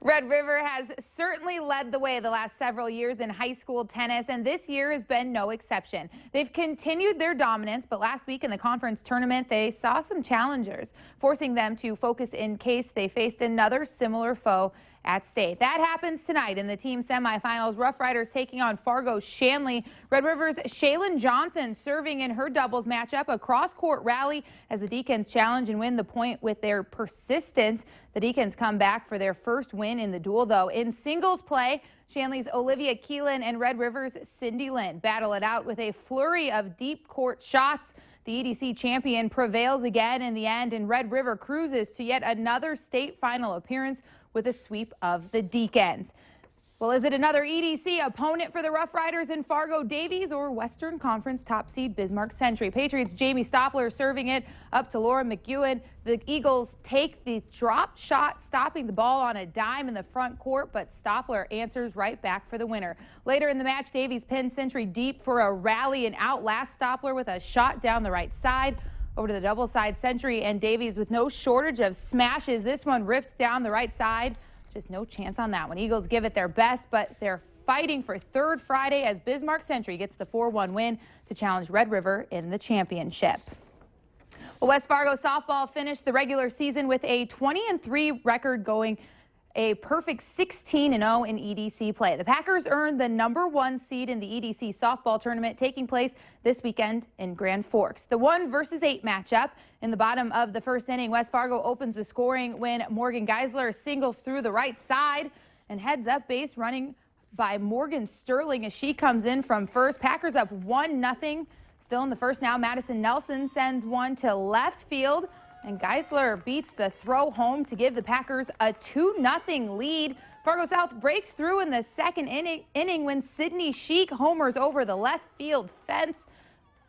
Red River has certainly led the way the last several years in high school tennis, and this year has been no exception. They've continued their dominance, but last week in the conference tournament, they saw some challengers, forcing them to focus in case they faced another similar foe at state. That happens tonight in the team semifinals. Rough Riders taking on Fargo Shanley. Red River's Shaylin Johnson serving in her doubles matchup, a cross-court rally as the Deacons challenge and win the point with their persistence. The Deacons come back for their first win in the duel, though. In singles play, Shanley's Olivia Keelan and Red River's Cindy Lynn battle it out with a flurry of deep court shots. The EDC champion prevails again in the end, and Red River cruises to yet another state final appearance with a sweep of the Deacons. Well, is it another EDC opponent for the Rough Riders in Fargo Davies or Western Conference top seed Bismarck Century? Patriots' Jamie Stoppler serving it up to Laura McEwen. The Eagles take the drop shot, stopping the ball on a dime in the front court, but Stoppler answers right back for the winner. Later in the match, Davies pins Century deep for a rally and outlasts Stoppler with a shot down the right side. Over to the double side, Century and Davies with no shortage of smashes. This one ripped down the right side. Just no chance on that one. Eagles give it their best, but they're fighting for third Friday as Bismarck Century gets the 4-1 win to challenge Red River in the championship. Well, West Fargo softball finished the regular season with a 20-3 record, going a perfect 16-0 in EDC play. The Packers earned the #1 seed in the EDC softball tournament taking place this weekend in Grand Forks. The 1 versus 8 matchup in the bottom of the first inning. West Fargo opens the scoring when Morgan Geisler singles through the right side and heads up base running by Morgan Sterling as she comes in from first. Packers up 1-0. Still in the first now, Madison Nelson sends one to left field, and Geisler beats the throw home to give the Packers a 2-0 lead. Fargo South breaks through in the second inning when Sydney Sheik homers over the left field fence.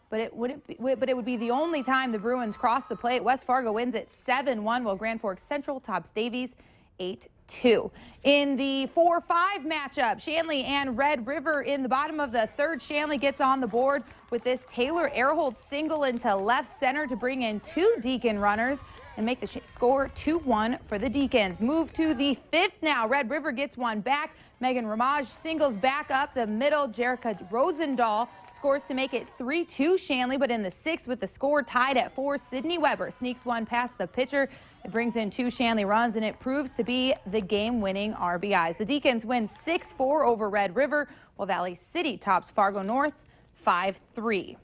But it would be the only time the Bruins cross the plate. West Fargo wins it 7-1, while Grand Forks Central tops Davies 8-2. In the 4-5 matchup, Shanley and Red River in the bottom of the third. Shanley gets on the board with this Taylor Airholt single into left center to bring in 2 Deacon runners and make the score 2-1 for the Deacons. Move to the 5th now. Red River gets one back. Megan Ramage singles back up the middle. Jerica Rosendahl scores to make it 3-2 Shanley, but in the 6th with the score tied at 4, Sydney Weber sneaks one past the pitcher. It brings in 2 Shanley runs, and it proves to be the game-winning RBIs. The Deacons win 6-4 over Red River, while Valley City tops Fargo North 5-3.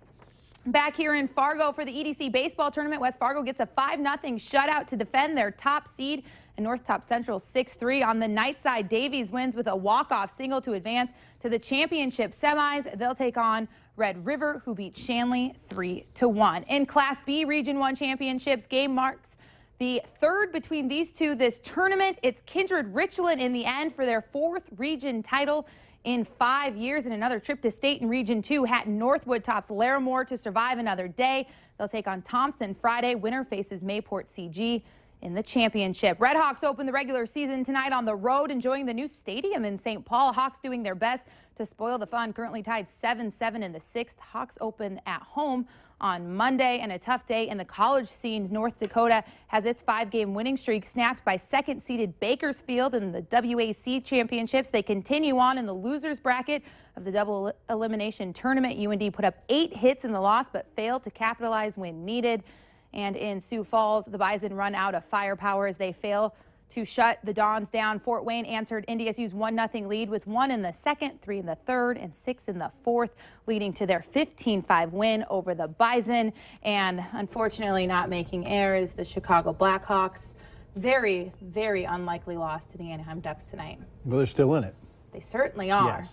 Back here in Fargo for the EDC baseball tournament, West Fargo gets a 5-0 shutout to defend their top seed, and North tops Central 6-3. On the night side, Davies wins with a walk-off single to advance to the championship semis. They'll take on Red River, who beat Shanley 3-1. In Class B Region 1 championships, game marks the 3rd between these two this tournament. It's Kindred Richland in the end for their 4th region title in 5 years, and another trip to state in Region 2. Hatton Northwood tops Larimore to survive another day. They'll take on Thompson Friday. Winner faces Mayport CG in the championship. Red Hawks open the regular season tonight on the road, enjoying the new stadium in St. Paul. Hawks doing their best to spoil the fun, currently tied 7-7 in the 6th. Hawks open at home on Monday, and a tough day in the college scene. North Dakota has its 5-game winning streak snapped by second-seeded Bakersfield in the WAC championships. They continue on in the losers bracket of the double elimination tournament. UND put up 8 hits in the loss, but failed to capitalize when needed. And in Sioux Falls, the Bison run out of firepower as they fail to shut the Dons down. Fort Wayne answered NDSU's 1-0 lead with 1 in the 2nd, 3 in the 3rd, and 6 in the 4th, leading to their 15-5 win over the Bison. And unfortunately not making air is the Chicago Blackhawks. Very, very unlikely loss to the Anaheim Ducks tonight. Well, they're still in it. They certainly are. Yes.